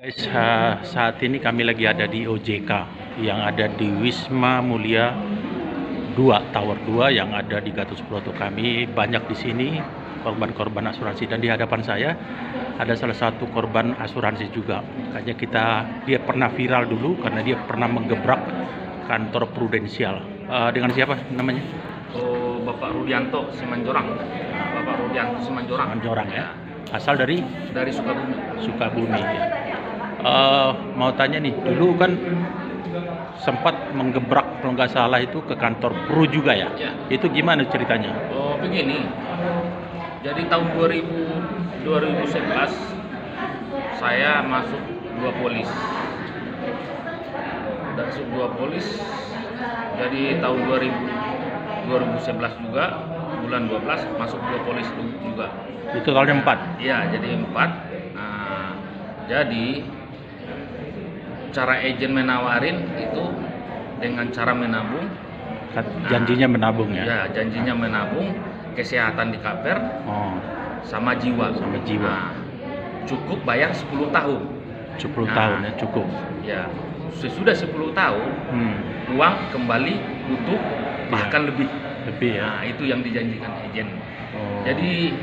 Guys, saat ini kami lagi ada di OJK yang ada di Wisma Mulia 2, Tower 2 yang ada di Gatot Subroto. Kami banyak di sini korban-korban asuransi, dan di hadapan saya ada salah satu korban asuransi juga. Makanya dia pernah viral dulu karena dia pernah menggebrak kantor Prudensial. Dengan siapa namanya? Oh, Bapak Rudianto Simanjorang. Bapak Rudianto Simanjorang. Simanjorang ya. Asal dari Sukabumi. Sukabumi ya. Mau tanya nih, dulu kan sempat menggebrak kalau nggak salah itu ke kantor Pru juga ya? Ya. Itu gimana ceritanya? Oh, begini. Jadi tahun 2011 saya masuk dua polis. Masuk dua polis. Jadi tahun 2011 juga bulan 12 masuk dua polis juga. Itu tahunnya 4. Iya, jadi 4. Nah, jadi cara agen menawarin itu dengan cara menabung. Janjinya menabung ya? Ya, janjinya menabung, kesehatan di KPR, sama jiwa. Sama jiwa. Nah, cukup bayar 10 tahun. 10 tahun ya, cukup. Ya, sesudah 10 tahun, uang kembali utuh, bahkan lebih. Lebih ya. Nah, itu yang dijanjikan agen. Oh. Jadi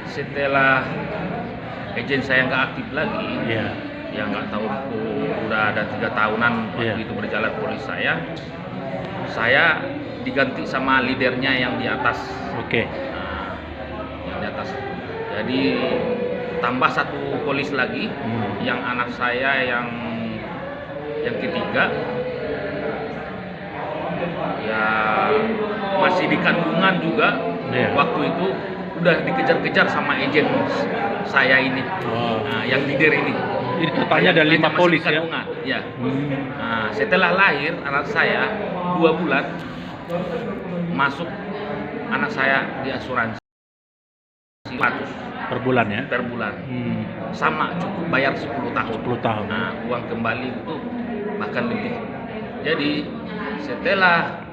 setelah agen saya nggak aktif lagi, ya nggak tahu, udah ada 3 tahunan waktu itu berjalan polis saya diganti sama leadernya yang di atas. Oke. Nah, yang di atas. Jadi tambah 1 polis lagi, yang anak saya yang ketiga, ya masih di kandungan juga. Waktu itu udah dikejar-kejar sama agen saya ini. Nah, yang leader ini. Ini totalnya ada 5 polis ya? Ya. Nah, setelah lahir anak saya 2 bulan, masuk anak saya di asuransi 100 per bulan ya? Per bulan. Sama, cukup bayar 10 tahun. 10 tahun. Nah, uang kembali itu bahkan lebih. Jadi setelah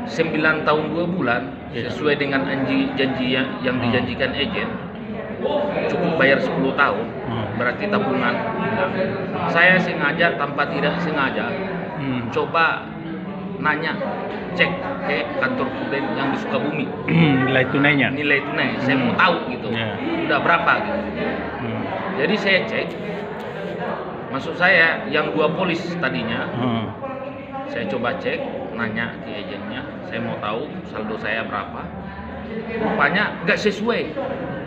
9 tahun 2 bulan, sesuai dengan janji yang dijanjikan agen, cukup bayar 10 tahun, berarti tabungan. Saya sengaja tanpa tidak sengaja coba nanya, cek ke kantor Pruden yang di Sukabumi. Nilai tunainya? Nilai tunai, saya mau tahu gitu, udah berapa gitu. Jadi saya cek, maksud saya yang 2 polis tadinya, saya coba cek, nanya ke agennya, saya mau tahu saldo saya berapa. Rupanya nggak sesuai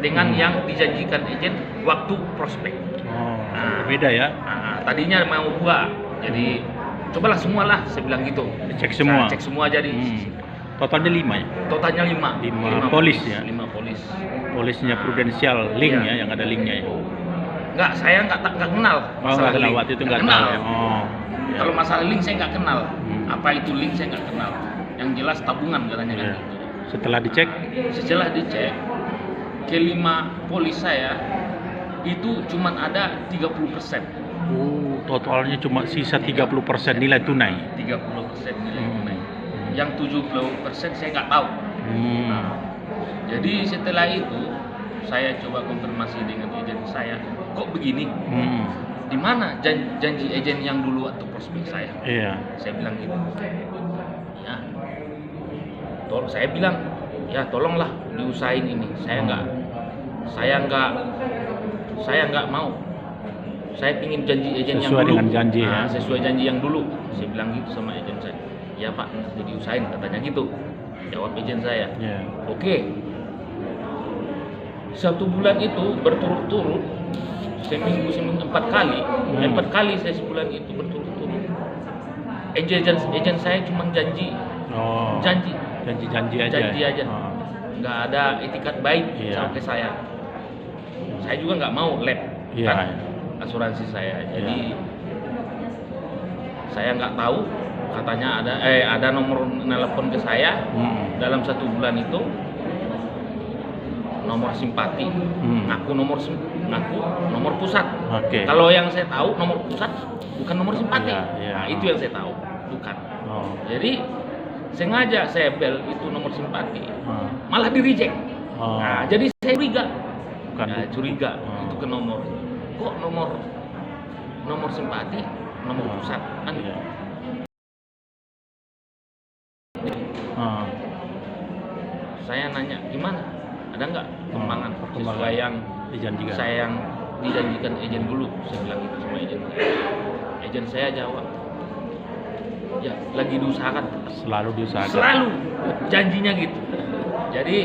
dengan yang dijanjikan agen waktu prospek. Berbeda ya? Tadinya mau 2, jadi cobalah semualah, saya bilang gitu. Cek semua? Cek semua jadi. Totalnya 5 ya? Totalnya 5. 5 polis ya? 5 polis. Polisnya Prudensial, link ya, yang ada linknya ya? Enggak, saya nggak kenal masalah link. Waktu itu nggak kenal ya? Kalau masalah link saya nggak kenal. Apa itu link saya nggak kenal. Yang jelas tabungan katanya kan gitu. Setelah dicek, ke 5 polis saya itu cuma ada 30%. Totalnya cuma sisa 30% nilai tunai. 30% nilai tunai. Yang 70% saya nggak tahu. Nah, jadi setelah itu saya coba konfirmasi dengan agen saya, kok begini? Di mana janji agen yang dulu waktu prospek saya? Saya bilang gitu. Ya. Saya bilang, ya tolonglah diusahain ini. Saya nggak mau. Saya ingin janji agen yang dulu. Sesuai dengan janji ya. Sesuai janji yang dulu. Saya bilang gitu sama agen saya. Ya Pak, nanti diusahain, katanya gitu. Jawab agen saya. Oke. 1 bulan itu berturut-turut, seminggu 4 kali. 4 kali saya sebulan itu berturut-turut. Agen saya cuma janji aja. Nggak ada etikat baik sampai saya. Saya juga nggak mau lab asuransi saya. Jadi saya nggak tahu, katanya ada nomor telepon ke saya dalam 1 bulan itu, nomor simpati, ngaku nomor pusat. Kalau yang saya tahu nomor pusat bukan nomor simpati. Nah, itu yang saya tahu, bukan. Jadi sengaja saya bel itu nomor simpati, malah di reject. Nah, jadi saya curiga, itu ke nomor. kok nomor simpati, nomor pusat kan? Iya. Ah, Saya nanya gimana, ada nggak perkembangan sesuai yang dijanjikan. saya yang dijanjikan agen dulu, saya bilang gitu sama agen saya. Agen saya jawab, ya lagi diusahakan. Selalu diusahakan. Selalu janjinya gitu. Jadi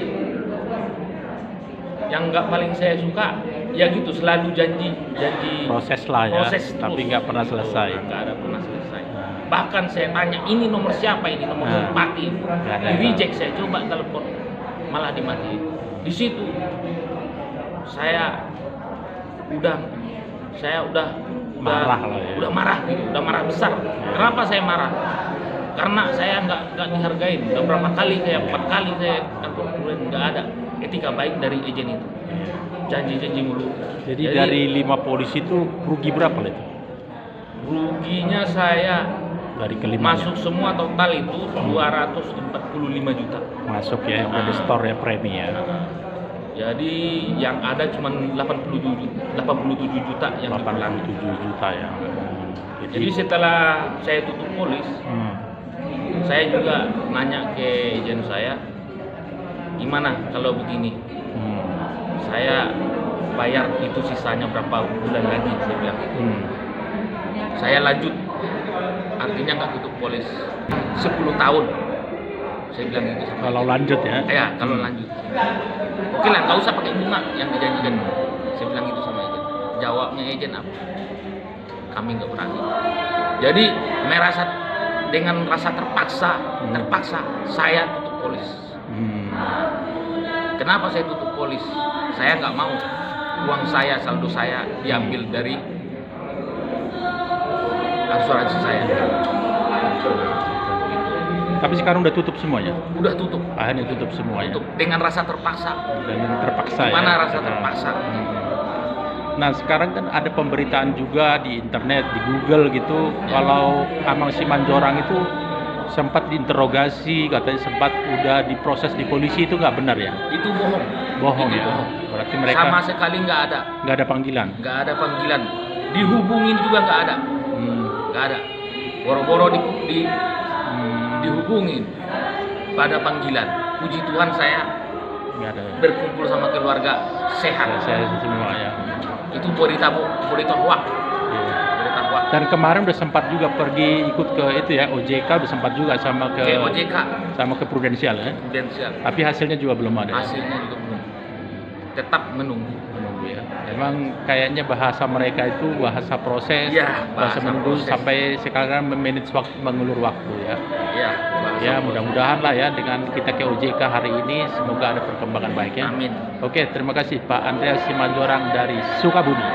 yang nggak paling saya suka ya gitu, selalu janji Proses lah ya, proses tapi terus. nggak pernah selesai. Nggak ada pernah selesai. Nah. Bahkan saya tanya ini nomor siapa, ini nomor Nah. simpati, Nggak ada di yang reject, saya coba telepon malah dimatiin. Di situ saya udah Marah lah ya. udah marah gitu, udah marah besar. Kenapa saya marah? Karena saya nggak dihargain. Udah berapa kali, kayak 4 kali saya kantor kemudian nggak ada etika baik dari agen itu. Janji-janji mulu. Jadi dari 5 polisi itu rugi berapa lah itu? Ruginya saya Dari kelima masuk semua total itu 245 juta. masuk ya, yang udah di store ya, premi ya. Jadi yang ada cuma 87 juta yang dipulang. 87 juta ya. Jadi setelah saya tutup polis, hmm, saya juga nanya ke agen saya, gimana kalau begini? hmm, Saya bayar itu sisanya berapa bulan lagi, saya bilang. Saya lanjut, artinya nggak tutup polis 10 tahun. Saya bilang gitu sama kalau lanjut ya. ya kalau lanjut. Oke lah, nggak usah pakai bunga yang dijanjikan. Saya bilang gitu sama agen. Jawabnya agen apa? Kami nggak berani. Jadi dengan rasa terpaksa saya tutup polis. Kenapa saya tutup polis? Saya nggak mau uang saya, saldo saya diambil dari asuransi saya. Tapi sekarang udah tutup semuanya. Udah tutup. Akhirnya tutup semuanya. Tutup dengan rasa terpaksa. Dan terpaksa ya. Mana rasa terpaksa? Nah sekarang kan ada pemberitaan juga di internet, di Google gitu, kalau Amang Simanjorang itu sempat diinterogasi, katanya sempat udah diproses di polisi, itu nggak benar ya? Itu bohong. Bohong Itu ya. bohong. Berarti mereka Sama sekali nggak ada. nggak ada panggilan. Nggak ada panggilan. Dihubungin juga nggak ada. Nggak ada. Boro-boro dihubungin pada panggilan. Puji Tuhan saya Nggak ada. berkumpul sama keluarga sehat. Saya semua ya. Itu berita hoax. Berita hoax. Dan kemarin udah sempat juga pergi ikut ke itu ya, OJK udah sempat juga sama ke OJK sama ke Prudensial ya. Prudensial. Tapi hasilnya juga belum ada. Hasilnya juga belum. Tetap menunggu. Menunggu ya. Memang kayaknya bahasa mereka itu bahasa proses, Ya, bahasa menunggu proses. sampai sekarang memanage waktu, mengulur waktu ya. Ya, Ya mudah-mudahan lah ya dengan kita ke OJK hari ini semoga ada perkembangan baik ya. amin. Oke, terima kasih Pak Andreas Simanjorang dari Sukabumi.